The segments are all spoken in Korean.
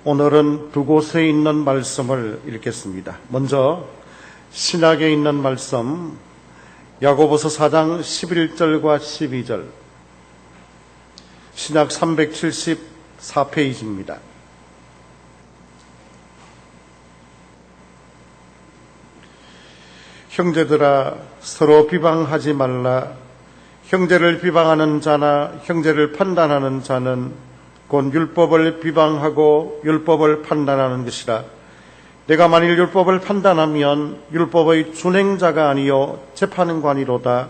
오늘은 두 곳에 있는 말씀을 읽겠습니다. 먼저 신약에 있는 말씀 야고보서 4장 11절과 12절, 신약 374페이지입니다. 형제들아, 서로 비방하지 말라. 형제를 비방하는 자나 형제를 판단하는 자는 곧 율법을 비방하고 율법을 판단하는 것이라. 내가 만일 율법을 판단하면 율법의 준행자가 아니요 재판관이로다.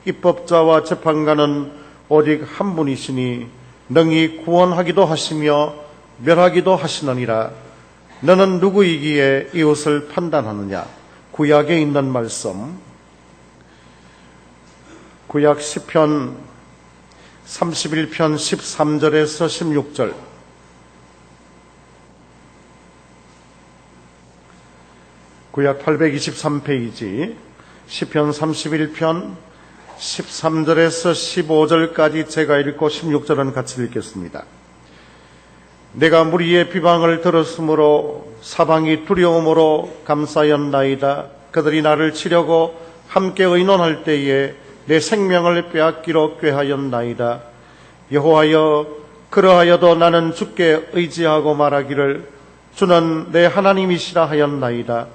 입법자와 재판관은 오직 한 분이시니 능히 구원하기도 하시며 멸하기도 하시느니라. 너는 누구이기에 이웃을 판단하느냐? 구약에 있는 말씀, 구약 시편 31편 13절에서 16절, 구약 823페이지 시편 31편 13절에서 15절까지 제가 읽고 16절은 같이 읽겠습니다. 내가 무리의 비방을 들었으므로 사방이 두려움으로 감싸였나이다. 그들이 나를 치려고 함께 의논할 때에 내 생명을 빼앗기로 꾀하였나이다. 여호와여, 그러하여도 나는 주께 의지하고 말하기를 주는 내 하나님이시라 하였나이다.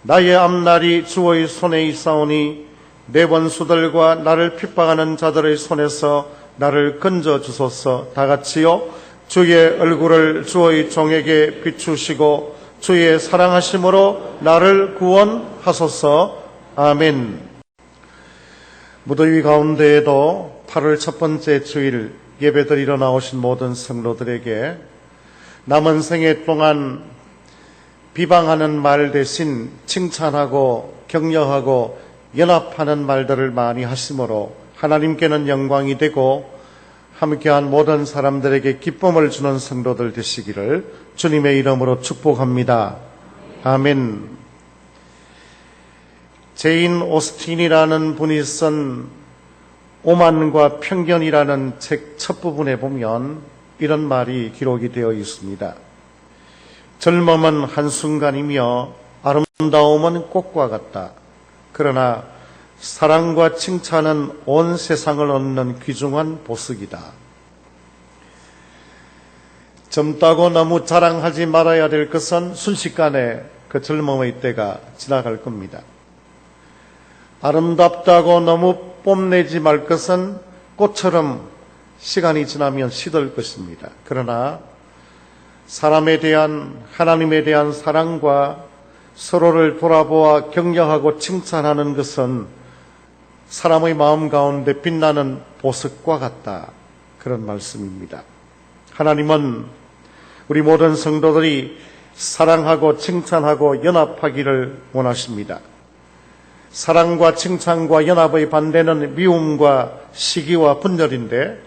나의 앞날이 주의 손에 있사오니 내 원수들과 나를 핍박하는 자들의 손에서 나를 건져 주소서. 다같이요, 주의 얼굴을 주의 종에게 비추시고 주의 사랑하심으로 나를 구원하소서. 아멘. 무더위 가운데에도 8월 첫 번째 주일 예배드리러 나오신 모든 성도들에게 남은 생애 동안 비방하는 말 대신 칭찬하고 격려하고 연합하는 말들을 많이 하심으로 하나님께는 영광이 되고 함께한 모든 사람들에게 기쁨을 주는 성도들 되시기를 주님의 이름으로 축복합니다. 아멘. 제인 오스틴이라는 분이 쓴 오만과 편견이라는 책 첫 부분에 보면 이런 말이 기록이 되어 있습니다. 젊음은 한순간이며 아름다움은 꽃과 같다. 그러나 사랑과 칭찬은 온 세상을 얻는 귀중한 보석이다. 젊다고 너무 자랑하지 말아야 될 것은 순식간에 그 젊음의 때가 지나갈 겁니다. 아름답다고 너무 뽐내지 말 것은 꽃처럼 시간이 지나면 시들 것입니다. 그러나 사람에 대한, 하나님에 대한 사랑과 서로를 돌아보아 격려하고 칭찬하는 것은 사람의 마음 가운데 빛나는 보석과 같다. 그런 말씀입니다. 하나님은 우리 모든 성도들이 사랑하고 칭찬하고 연합하기를 원하십니다. 사랑과 칭찬과 연합의 반대는 미움과 시기와 분열인데,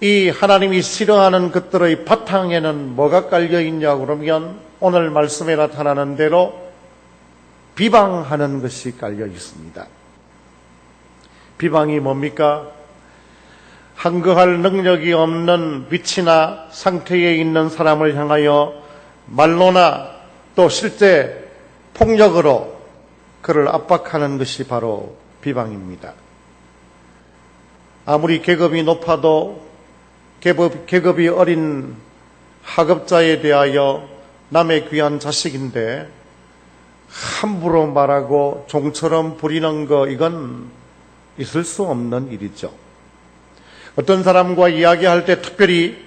이 하나님이 싫어하는 것들의 바탕에는 뭐가 깔려있냐고 그러면 오늘 말씀에 나타나는 대로 비방하는 것이 깔려 있습니다. 비방이 뭡니까? 항거할 능력이 없는 위치나 상태에 있는 사람을 향하여 말로나 또 실제 폭력으로 그를 압박하는 것이 바로 비방입니다. 아무리 계급이 높아도 계급이 어린 학업자에 대하여 남의 귀한 자식인데 함부로 말하고 종처럼 부리는 거, 이건 있을 수 없는 일이죠. 어떤 사람과 이야기할 때 특별히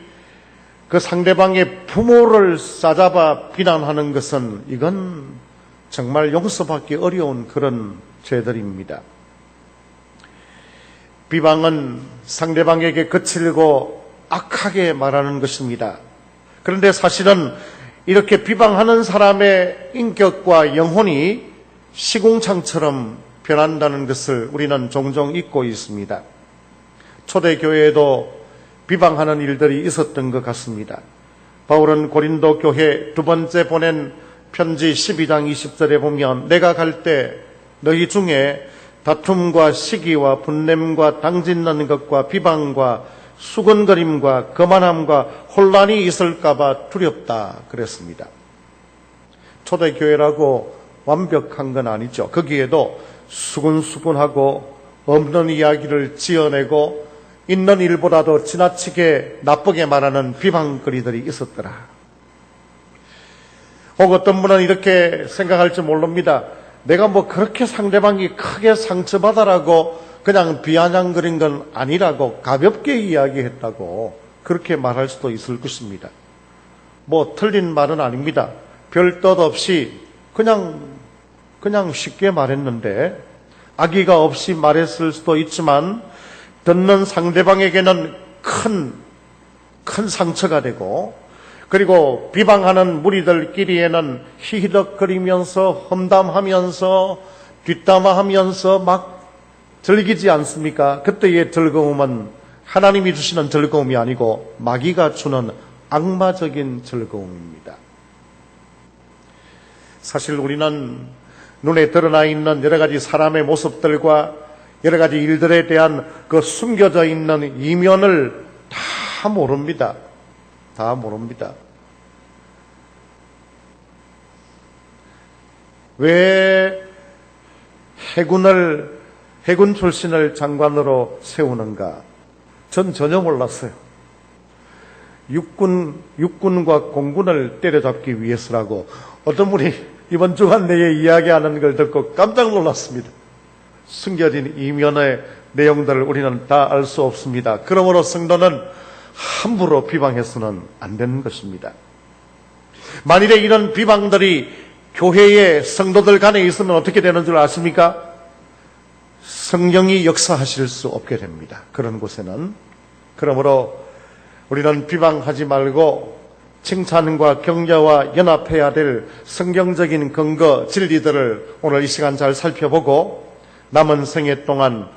그 상대방의 부모를 싸잡아 비난하는 것은 이건 정말 용서받기 어려운 그런 죄들입니다. 비방은 상대방에게 거칠고 악하게 말하는 것입니다. 그런데 사실은 이렇게 비방하는 사람의 인격과 영혼이 시궁창처럼 변한다는 것을 우리는 종종 잊고 있습니다. 초대교회에도 비방하는 일들이 있었던 것 같습니다. 바울은 고린도 교회 두 번째 보낸 편지 12장 20절에 보면 내가 갈 때 너희 중에 다툼과 시기와 분냄과 당짓는 것과 비방과 수근거림과 거만함과 혼란이 있을까봐 두렵다 그랬습니다. 초대교회라고 완벽한 건 아니죠. 거기에도 수근수근하고 없는 이야기를 지어내고 있는 일보다도 지나치게 나쁘게 말하는 비방거리들이 있었더라. 혹 어떤 분은 이렇게 생각할지 모릅니다. 내가 뭐 그렇게 상대방이 크게 상처받아라고 그냥 비아냥거린 건 아니라고 가볍게 이야기했다고 그렇게 말할 수도 있을 것입니다. 뭐 틀린 말은 아닙니다. 별 뜻 없이 그냥 쉽게 말했는데 악의가 없이 말했을 수도 있지만 듣는 상대방에게는 큰 상처가 되고 그리고 비방하는 무리들끼리에는 히히덕거리면서 험담하면서 뒷담화하면서 막 즐기지 않습니까? 그때의 즐거움은 하나님이 주시는 즐거움이 아니고 마귀가 주는 악마적인 즐거움입니다. 사실 우리는 눈에 드러나 있는 여러 가지 사람의 모습들과 여러 가지 일들에 대한 그 숨겨져 있는 이면을 다 모릅니다. 다 모릅니다. 왜 해군 출신을 장관으로 세우는가? 전 전혀 몰랐어요. 육군과 공군을 때려잡기 위해서라고 어떤 분이 이번 주간 내에 이야기하는 걸 듣고 깜짝 놀랐습니다. 숨겨진 이면의 내용들을 우리는 다 알 수 없습니다. 그러므로 성도는 함부로 비방해서는 안 되는 것입니다. 만일에 이런 비방들이 교회의 성도들 간에 있으면 어떻게 되는 줄 아십니까? 성령이 역사하실 수 없게 됩니다. 그런 곳에는. 그러므로 우리는 비방하지 말고 칭찬과 격려와 연합해야 될 성경적인 근거, 진리들을 오늘 이 시간 잘 살펴보고 남은 생애 동안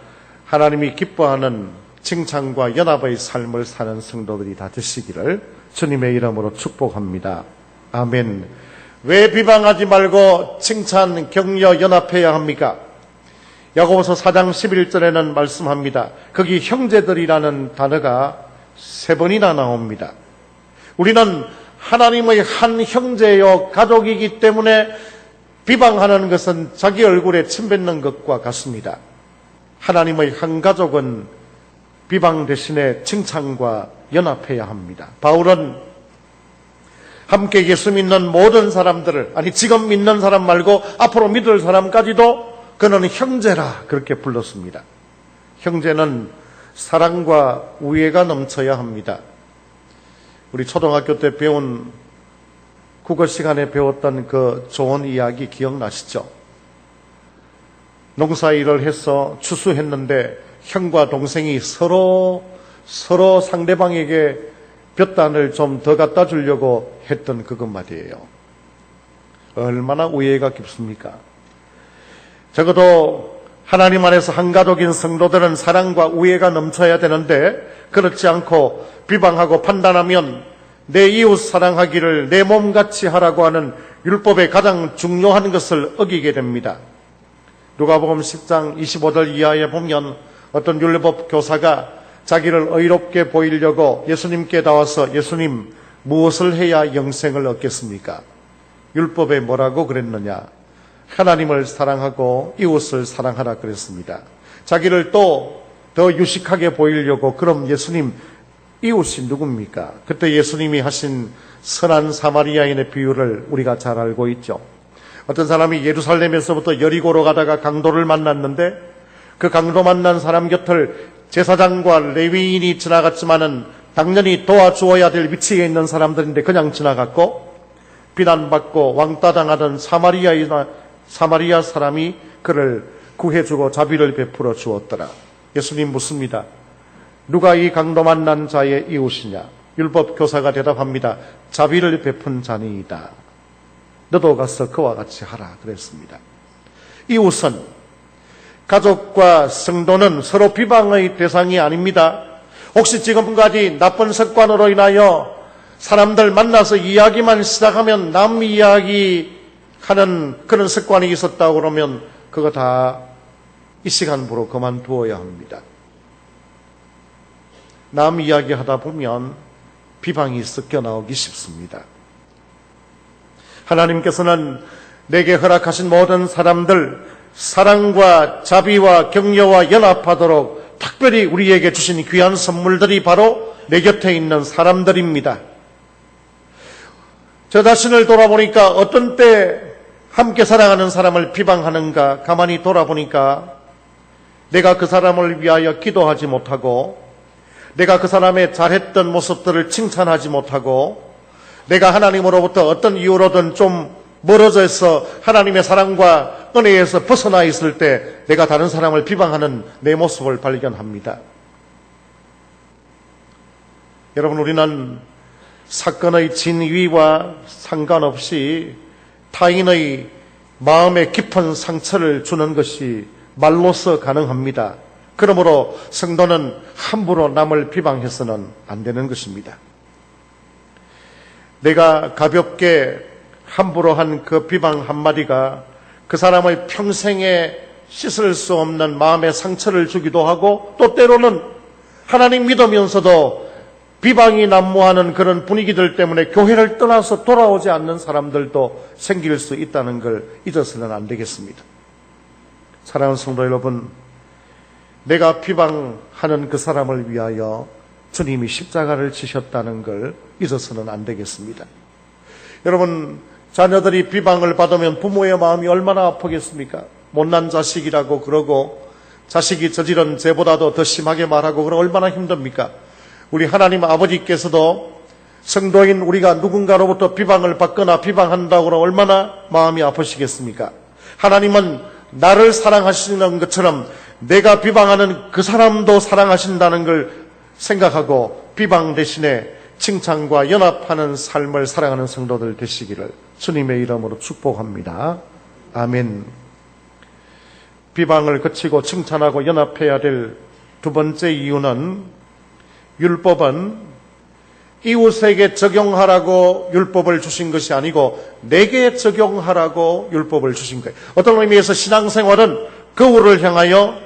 하나님이 기뻐하는 칭찬과 연합의 삶을 사는 성도들이 다 되시기를 주님의 이름으로 축복합니다. 아멘. 왜 비방하지 말고 칭찬, 격려, 연합해야 합니까? 야고보서 4장 11절에는 말씀합니다. 거기 형제들이라는 단어가 3번이나 나옵니다. 우리는 하나님의 한 형제요 가족이기 때문에 비방하는 것은 자기 얼굴에 침 뱉는 것과 같습니다. 하나님의 한 가족은 비방 대신에 칭찬과 연합해야 합니다. 바울은 함께 예수 믿는 모든 사람들을, 아니 지금 믿는 사람 말고 앞으로 믿을 사람까지도 그는 형제라 그렇게 불렀습니다. 형제는 사랑과 우애가 넘쳐야 합니다. 우리 초등학교 때 배운 국어 시간에 배웠던 그 좋은 이야기 기억나시죠? 농사일을 해서 추수했는데 형과 동생이 서로 상대방에게 볕단을 좀 더 갖다 주려고 했던 그것 말이에요. 얼마나 우애가 깊습니까? 적어도 하나님 안에서 한 가족인 성도들은 사랑과 우애가 넘쳐야 되는데 그렇지 않고 비방하고 판단하면 내 이웃 사랑하기를 내 몸같이 하라고 하는 율법의 가장 중요한 것을 어기게 됩니다. 누가복음 10장 25절 이하에 보면 어떤 율법 교사가 자기를 의롭게 보이려고 예수님께 나와서 예수님 무엇을 해야 영생을 얻겠습니까? 율법에 뭐라고 그랬느냐? 하나님을 사랑하고 이웃을 사랑하라 그랬습니다. 자기를 또 더 유식하게 보이려고 그럼 예수님 이웃이 누굽니까? 그때 예수님이 하신 선한 사마리아인의 비유를 우리가 잘 알고 있죠. 어떤 사람이 예루살렘에서부터 여리고로 가다가 강도를 만났는데 그 강도 만난 사람 곁을 제사장과 레위인이 지나갔지만은 당연히 도와주어야 될 위치에 있는 사람들인데 그냥 지나갔고 비난받고 왕따당하던 사마리아 사람이 그를 구해주고 자비를 베풀어 주었더라. 예수님 묻습니다. 누가 이 강도 만난 자의 이웃이냐? 율법 교사가 대답합니다. 자비를 베푼 자니이다. 너도 가서 그와 같이 하라 그랬습니다. 이웃은 가족과 성도는 서로 비방의 대상이 아닙니다. 혹시 지금까지 나쁜 습관으로 인하여 사람들 만나서 이야기만 시작하면 남 이야기하는 그런 습관이 있었다고 그러면 그거 다 이 시간부로 그만두어야 합니다. 남 이야기하다 보면 비방이 섞여 나오기 쉽습니다. 하나님께서는 내게 허락하신 모든 사람들 사랑과 자비와 격려와 연합하도록 특별히 우리에게 주신 귀한 선물들이 바로 내 곁에 있는 사람들입니다. 저 자신을 돌아보니까 어떤 때 함께 사랑하는 사람을 비방하는가 가만히 돌아보니까 내가 그 사람을 위하여 기도하지 못하고 내가 그 사람의 잘했던 모습들을 칭찬하지 못하고 내가 하나님으로부터 어떤 이유로든 좀 멀어져 있어 하나님의 사랑과 은혜에서 벗어나 있을 때 내가 다른 사람을 비방하는 내 모습을 발견합니다. 여러분, 우리는 사건의 진위와 상관없이 타인의 마음에 깊은 상처를 주는 것이 말로서 가능합니다. 그러므로 성도는 함부로 남을 비방해서는 안 되는 것입니다. 내가 가볍게 함부로 한 그 비방 한마디가 그 사람의 평생에 씻을 수 없는 마음의 상처를 주기도 하고 또 때로는 하나님 믿으면서도 비방이 난무하는 그런 분위기들 때문에 교회를 떠나서 돌아오지 않는 사람들도 생길 수 있다는 걸 잊어서는 안 되겠습니다. 사랑하는 성도 여러분, 내가 비방하는 그 사람을 위하여 주님이 십자가를 지셨다는 걸 잊어서는 안 되겠습니다. 여러분, 자녀들이 비방을 받으면 부모의 마음이 얼마나 아프겠습니까? 못난 자식이라고 그러고 자식이 저지른 죄보다도 더 심하게 말하고 그럼 얼마나 힘듭니까? 우리 하나님 아버지께서도 성도인 우리가 누군가로부터 비방을 받거나 비방한다고 그러면 얼마나 마음이 아프시겠습니까? 하나님은 나를 사랑하시는 것처럼 내가 비방하는 그 사람도 사랑하신다는 걸 생각하고 비방 대신에 칭찬과 연합하는 삶을 살아가는 성도들 되시기를 주님의 이름으로 축복합니다. 아멘. 비방을 그치고 칭찬하고 연합해야 될 두 번째 이유는 율법은 이웃에게 적용하라고 율법을 주신 것이 아니고 내게 적용하라고 율법을 주신 거예요. 어떤 의미에서 신앙생활은 거울을 향하여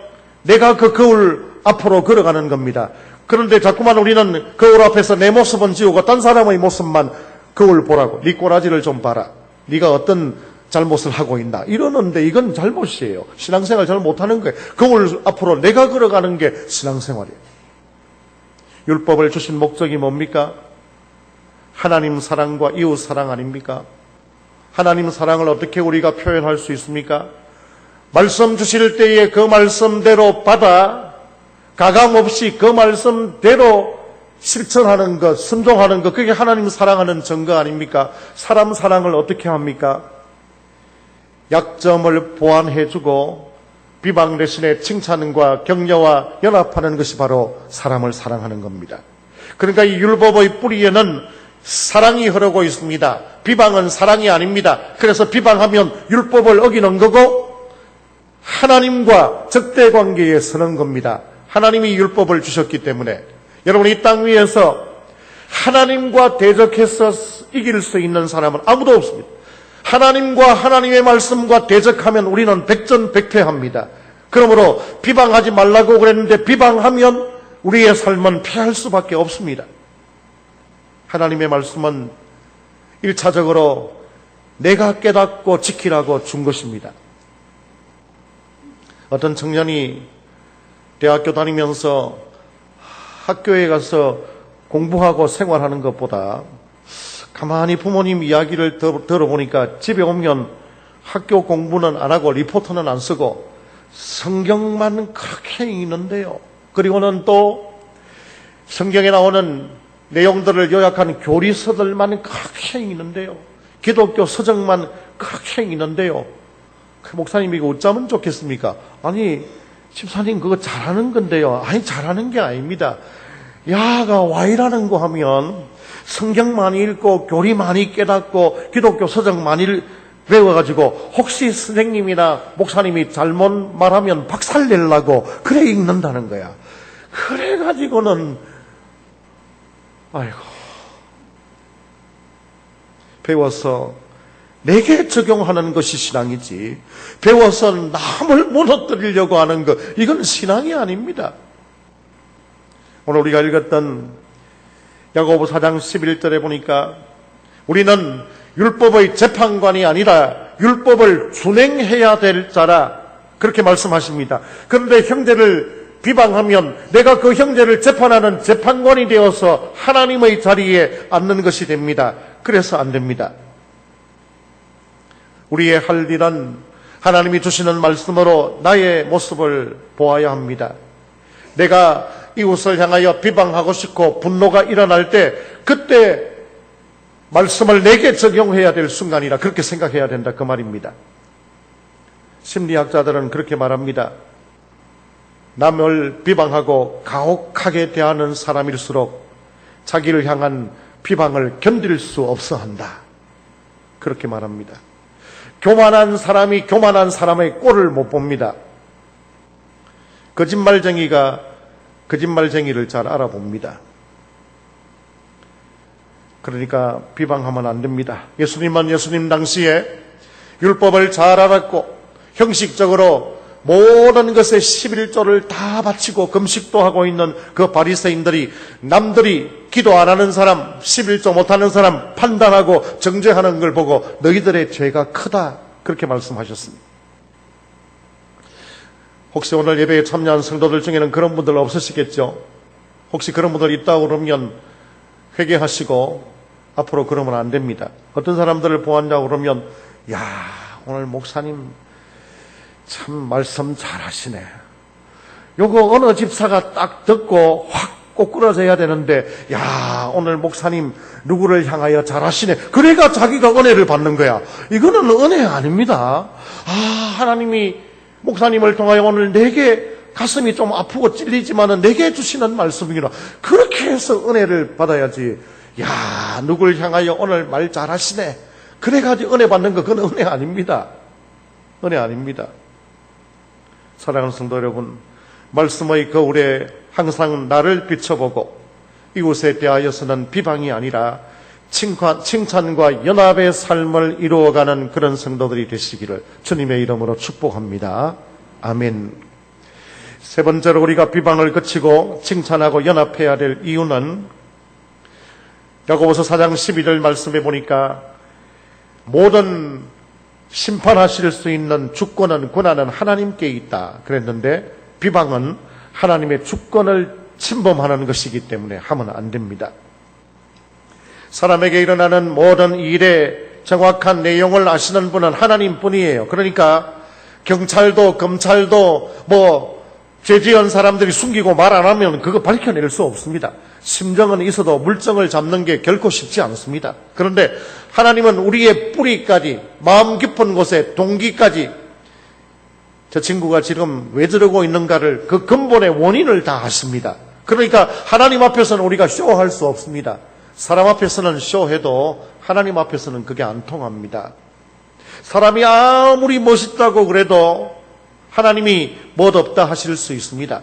내가 그 거울 앞으로 걸어가는 겁니다. 그런데 자꾸만 우리는 거울 앞에서 내 모습은 지우고 딴 사람의 모습만 거울 보라고. 네 꼬라지를 좀 봐라. 네가 어떤 잘못을 하고 있나. 이러는데 이건 잘못이에요. 신앙생활 잘 못하는 거예요. 거울 앞으로 내가 걸어가는 게 신앙생활이에요. 율법을 주신 목적이 뭡니까? 하나님 사랑과 이웃 사랑 아닙니까? 하나님 사랑을 어떻게 우리가 표현할 수 있습니까? 말씀 주실 때에 그 말씀대로 받아 가감없이 그 말씀대로 실천하는 것, 순종하는 것, 그게 하나님 사랑하는 증거 아닙니까? 사람 사랑을 어떻게 합니까? 약점을 보완해주고 비방 대신에 칭찬과 격려와 연합하는 것이 바로 사람을 사랑하는 겁니다. 그러니까 이 율법의 뿌리에는 사랑이 흐르고 있습니다. 비방은 사랑이 아닙니다. 그래서 비방하면 율법을 어기는 거고 하나님과 적대관계에 서는 겁니다. 하나님이 율법을 주셨기 때문에 여러분, 이 땅 위에서 하나님과 대적해서 이길 수 있는 사람은 아무도 없습니다. 하나님과 하나님의 말씀과 대적하면 우리는 백전백패합니다. 그러므로 비방하지 말라고 그랬는데 비방하면 우리의 삶은 패할 수밖에 없습니다. 하나님의 말씀은 1차적으로 내가 깨닫고 지키라고 준 것입니다. 어떤 청년이 대학교 다니면서 학교에 가서 공부하고 생활하는 것보다 가만히 부모님 이야기를 들어보니까 집에 오면 학교 공부는 안 하고 리포트는 안 쓰고 성경만 그렇게 읽는데요. 그리고는 또 성경에 나오는 내용들을 요약한 교리서들만 그렇게 읽는데요. 기독교 서적만 그렇게 읽는데요. 그 목사님이 이거 어쩌면 좋겠습니까? 아니, 집사님 그거 잘하는 건데요. 아니, 잘하는 게 아닙니다. 야가 와이라는 거 하면 성경 많이 읽고 교리 많이 깨닫고 기독교 서적 많이 배워가지고 혹시 선생님이나 목사님이 잘못 말하면 박살 내려고 그래 읽는다는 거야. 그래가지고는 아이고, 배워서 내게 적용하는 것이 신앙이지 배워서 남을 무너뜨리려고 하는 것, 이건 신앙이 아닙니다. 오늘 우리가 읽었던 야고보 4장 11절에 보니까 우리는 율법의 재판관이 아니라 율법을 준행해야 될 자라 그렇게 말씀하십니다. 그런데 형제를 비방하면 내가 그 형제를 재판하는 재판관이 되어서 하나님의 자리에 앉는 것이 됩니다. 그래서 안 됩니다. 우리의 할 일은 하나님이 주시는 말씀으로 나의 모습을 보아야 합니다. 내가 이웃을 향하여 비방하고 싶고 분노가 일어날 때 그때 말씀을 내게 적용해야 될 순간이라 그렇게 생각해야 된다 그 말입니다. 심리학자들은 그렇게 말합니다. 남을 비방하고 가혹하게 대하는 사람일수록 자기를 향한 비방을 견딜 수 없어 한다. 그렇게 말합니다. 교만한 사람이 교만한 사람의 꼴을 못 봅니다. 거짓말쟁이가 거짓말쟁이를 잘 알아봅니다. 그러니까 비방하면 안 됩니다. 예수님은 예수님 당시에 율법을 잘 알았고 형식적으로 모든 것에 11조를 다 바치고 금식도 하고 있는 그 바리새인들이 남들이 기도 안 하는 사람, 11조 못하는 사람 판단하고 정죄하는 걸 보고 너희들의 죄가 크다 그렇게 말씀하셨습니다. 혹시 오늘 예배에 참여한 성도들 중에는 그런 분들 없으시겠죠? 혹시 그런 분들 있다 그러면 회개하시고 앞으로 그러면 안 됩니다. 어떤 사람들을 보았냐고 그러면 야 오늘 목사님 참 말씀 잘하시네. 요거 어느 집사가 딱 듣고 확 꼬꾸라져야 되는데 야 오늘 목사님 누구를 향하여 잘하시네. 그래가 자기가 은혜를 받는 거야. 이거는 은혜 아닙니다. 하나님이 목사님을 통하여 오늘 내게 가슴이 좀 아프고 찔리지만은 내게 주시는 말씀이라 그렇게 해서 은혜를 받아야지. 야 누굴 향하여 오늘 말 잘하시네. 그래가지고 은혜 받는 거 그건 은혜 아닙니다. 은혜 아닙니다. 사랑하는 성도 여러분, 말씀의 거울에 항상 나를 비춰보고 이웃에 대하여서는 비방이 아니라 칭찬과 연합의 삶을 이루어가는 그런 성도들이 되시기를 주님의 이름으로 축복합니다. 아멘. 세 번째로 우리가 비방을 그치고 칭찬하고 연합해야 될 이유는 야고보서 4장 12절 말씀에 보니까 모든 심판하실 수 있는 주권은 권한은 하나님께 있다 그랬는데 비방은 하나님의 주권을 침범하는 것이기 때문에 하면 안 됩니다. 사람에게 일어나는 모든 일의 정확한 내용을 아시는 분은 하나님뿐이에요. 그러니까 경찰도 검찰도 죄지은 사람들이 숨기고 말 안 하면 그거 밝혀낼 수 없습니다. 심정은 있어도 물증을 잡는 게 결코 쉽지 않습니다. 그런데 하나님은 우리의 뿌리까지 마음 깊은 곳에 동기까지 저 친구가 지금 왜 저러고 있는가를 그 근본의 원인을 다 아십니다. 그러니까 하나님 앞에서는 우리가 쇼할 수 없습니다. 사람 앞에서는 쇼해도 하나님 앞에서는 그게 안 통합니다. 사람이 아무리 멋있다고 그래도 하나님이 멋없다 하실 수 있습니다.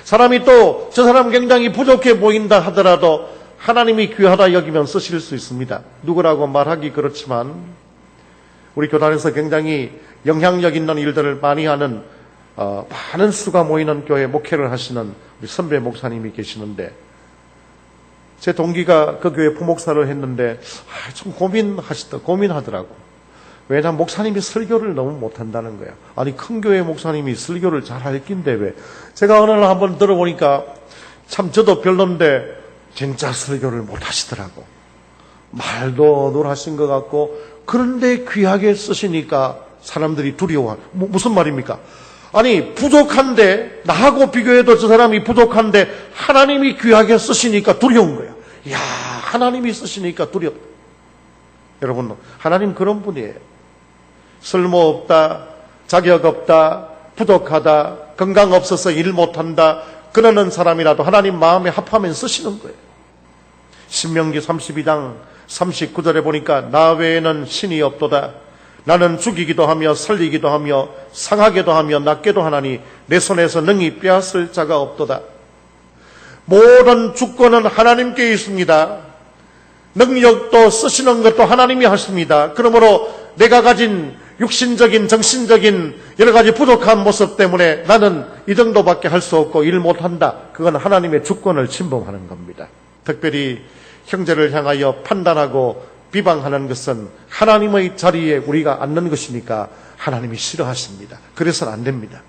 사람이 또 저 사람 굉장히 부족해 보인다 하더라도 하나님이 귀하다 여기면 쓰실 수 있습니다. 누구라고 말하기 그렇지만 우리 교단에서 굉장히 영향력 있는 일들을 많이 하는 많은 수가 모이는 교회 목회를 하시는 우리 선배 목사님이 계시는데 제 동기가 그 교회 부목사를 했는데 좀 고민하더라고. 왜냐하면 목사님이 설교를 너무 못한다는 거야. 아니 큰 교회 목사님이 설교를 잘할 낀데 왜. 제가 어느 날 한번 들어보니까 참 저도 별론데 진짜 설교를 못하시더라고. 말도 놀하신 것 같고 그런데 귀하게 쓰시니까 사람들이 두려워. 무슨 말입니까? 아니 부족한데 나하고 비교해도 저 사람이 부족한데 하나님이 귀하게 쓰시니까 두려운 거야. 이야 하나님이 쓰시니까 두렵다. 여러분 하나님 그런 분이에요. 쓸모없다, 자격 없다, 부족하다, 건강 없어서 일 못한다 그러는 사람이라도 하나님 마음에 합하면 쓰시는 거예요. 신명기 32장 39절에 보니까 나 외에는 신이 없도다. 나는 죽이기도 하며 살리기도 하며 상하게도 하며 낫게도 하나니 내 손에서 능히 빼앗을 자가 없도다. 모든 주권은 하나님께 있습니다. 능력도 쓰시는 것도 하나님이 하십니다. 그러므로 내가 가진 육신적인, 정신적인 여러 가지 부족한 모습 때문에 나는 이 정도밖에 할 수 없고 일 못한다. 그건 하나님의 주권을 침범하는 겁니다. 특별히 형제를 향하여 판단하고 비방하는 것은 하나님의 자리에 우리가 앉는 것이니까 하나님이 싫어하십니다. 그래서는 안 됩니다.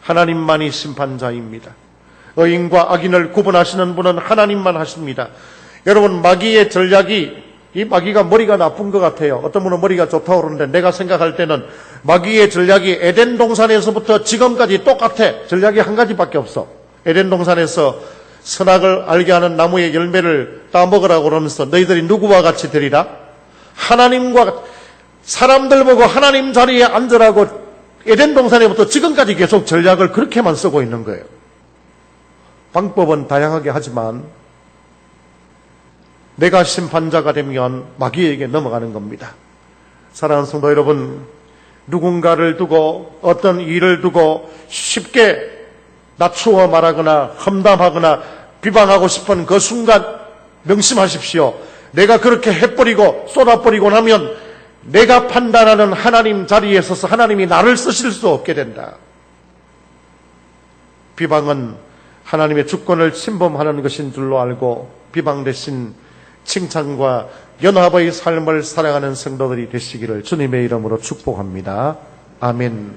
하나님만이 심판자입니다. 의인과 악인을 구분하시는 분은 하나님만 하십니다. 여러분, 마귀의 전략이, 이 마귀가 머리가 나쁜 것 같아요. 어떤 분은 머리가 좋다고 그러는데 내가 생각할 때는 마귀의 전략이 에덴 동산에서부터 지금까지 똑같아. 전략이 한 가지밖에 없어. 에덴 동산에서 선악을 알게 하는 나무의 열매를 따먹으라고 그러면서 너희들이 누구와 같이 되리라? 하나님과, 사람들 보고 하나님 자리에 앉으라고 에덴 동산에부터 지금까지 계속 전략을 그렇게만 쓰고 있는 거예요. 방법은 다양하게 하지만 내가 심판자가 되면 마귀에게 넘어가는 겁니다. 사랑하는 성도 여러분, 누군가를 두고 어떤 일을 두고 쉽게 낮추어 말하거나 험담하거나 비방하고 싶은 그 순간 명심하십시오. 내가 그렇게 해버리고 쏟아버리고 나면 내가 판단하는 하나님 자리에 서서 하나님이 나를 쓰실 수 없게 된다. 비방은 하나님의 주권을 침범하는 것인 줄로 알고 비방 대신 칭찬과 연합의 삶을 살아가는 성도들이 되시기를 주님의 이름으로 축복합니다. 아멘.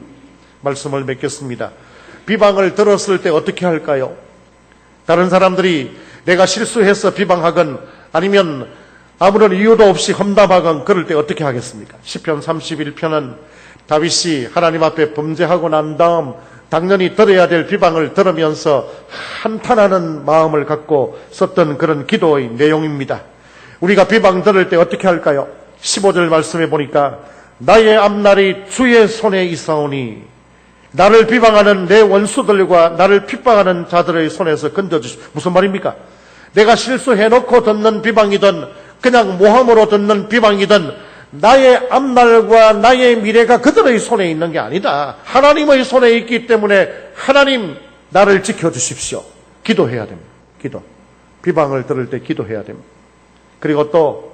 말씀을 맺겠습니다. 비방을 들었을 때 어떻게 할까요? 다른 사람들이 내가 실수해서 비방하건 아니면 아무런 이유도 없이 험담하건 그럴 때 어떻게 하겠습니까? 시편 31편은 다윗이 하나님 앞에 범죄하고 난 다음 당연히 들어야 될 비방을 들으면서 한탄하는 마음을 갖고 썼던 그런 기도의 내용입니다. 우리가 비방 들을 때 어떻게 할까요? 15절 말씀해 보니까 나의 앞날이 주의 손에 있사오니 나를 비방하는 내 원수들과 나를 핍박하는 자들의 손에서 건져주시오. 무슨 말입니까? 내가 실수해놓고 듣는 비방이든 그냥 모함으로 듣는 비방이든 나의 앞날과 나의 미래가 그들의 손에 있는 게 아니다. 하나님의 손에 있기 때문에 하나님 나를 지켜주십시오. 기도해야 됩니다. 기도. 비방을 들을 때 기도해야 됩니다. 그리고 또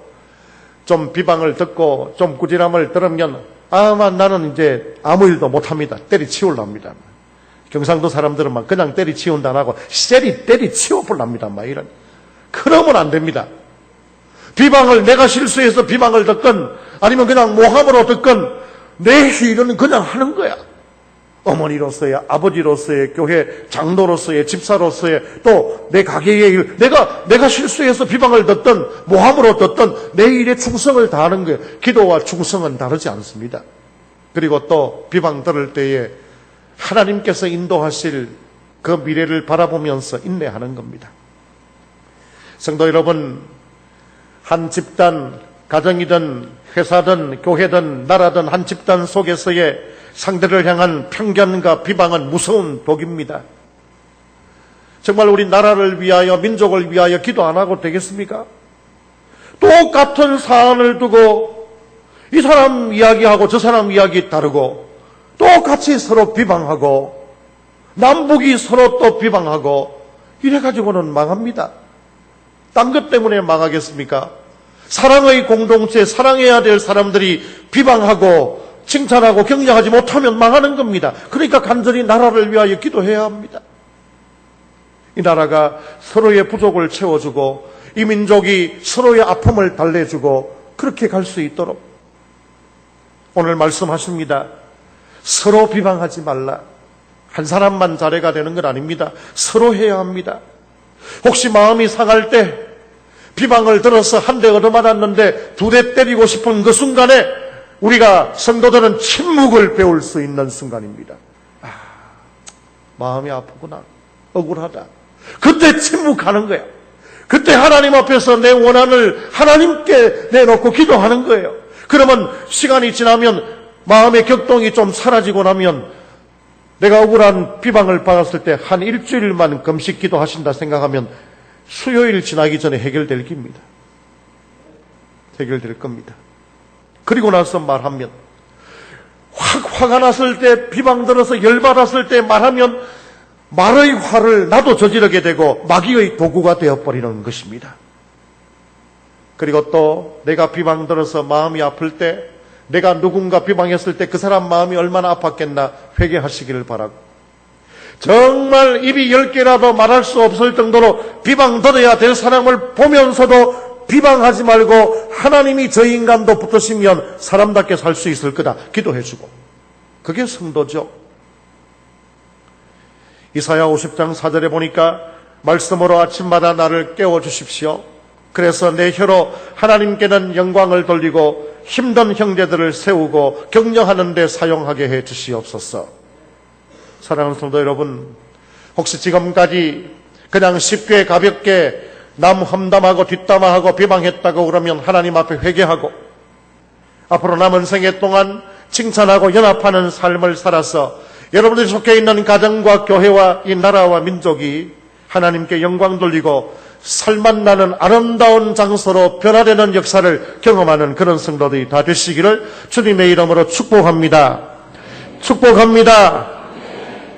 좀 비방을 듣고 좀 꾸지람을 들으면 아마 나는 이제 아무 일도 못합니다. 때리치우려합니다. 경상도 사람들은 막 그냥 때리치운다 안 하고 때리치워보랍니다. 막 이런. 그러면 안 됩니다. 비방을 내가 실수해서 비방을 듣건 아니면 그냥 모함으로 듣건 내 일은 그냥 하는 거야. 어머니로서의, 아버지로서의, 교회 장로로서의, 집사로서의, 또 내 가게의 일, 내가 실수해서 비방을 듣든 모함으로 듣든 내 일에 충성을 다하는 거예요. 기도와 충성은 다르지 않습니다. 그리고 또 비방 들을 때에 하나님께서 인도하실 그 미래를 바라보면서 인내하는 겁니다. 성도 여러분, 한 집단, 가정이든 회사든 교회든 나라든 한 집단 속에서의 상대를 향한 편견과 비방은 무서운 독입니다. 정말 우리 나라를 위하여 민족을 위하여 기도 안 하고 되겠습니까? 똑같은 사안을 두고 이 사람 이야기하고 저 사람 이야기 다르고 똑같이 서로 비방하고 남북이 서로 또 비방하고 이래가지고는 망합니다. 딴 것 때문에 망하겠습니까? 사랑의 공동체, 사랑해야 될 사람들이 비방하고 칭찬하고 격려하지 못하면 망하는 겁니다. 그러니까 간절히 나라를 위하여 기도해야 합니다. 이 나라가 서로의 부족을 채워주고 이 민족이 서로의 아픔을 달래주고 그렇게 갈 수 있도록 오늘 말씀하십니다. 서로 비방하지 말라. 한 사람만 자례가 되는 건 아닙니다. 서로 해야 합니다. 혹시 마음이 상할 때 비방을 들어서 한 대 얻어맞았는데 두 대 때리고 싶은 그 순간에 우리가 성도들은 침묵을 배울 수 있는 순간입니다. 마음이 아프구나. 억울하다. 그때 침묵하는 거야. 그때 하나님 앞에서 내 원한을 하나님께 내놓고 기도하는 거예요. 그러면 시간이 지나면 마음의 격동이 좀 사라지고 나면 내가 억울한 비방을 받았을 때 한 일주일만 금식 기도하신다 생각하면 수요일 지나기 전에 해결될 겁니다. 해결될 겁니다. 그리고 나서 말하면 확 화가 났을 때 비방 들어서 열받았을 때 말하면 말의 화를 나도 저지르게 되고 마귀의 도구가 되어버리는 것입니다. 그리고 또 내가 비방 들어서 마음이 아플 때 내가 누군가 비방했을 때 그 사람 마음이 얼마나 아팠겠나 회개하시기를 바라고, 정말 입이 10개라도 말할 수 없을 정도로 비방 들어야 될 사람을 보면서도 비방하지 말고 하나님이 저 인간도 붙으시면 사람답게 살 수 있을 거다 기도해주고, 그게 성도죠. 이사야 50장 4절에 보니까 말씀으로 아침마다 나를 깨워주십시오. 그래서 내 혀로 하나님께는 영광을 돌리고 힘든 형제들을 세우고 격려하는 데 사용하게 해 주시옵소서. 사랑하는 성도 여러분, 혹시 지금까지 그냥 쉽게 가볍게 남 험담하고 뒷담화하고 비방했다고 그러면 하나님 앞에 회개하고 앞으로 남은 생애 동안 칭찬하고 연합하는 삶을 살아서 여러분들이 속해 있는 가정과 교회와 이 나라와 민족이 하나님께 영광 돌리고 살맛나는 아름다운 장소로 변화되는 역사를 경험하는 그런 성도들이 다 되시기를 주님의 이름으로 축복합니다. 축복합니다.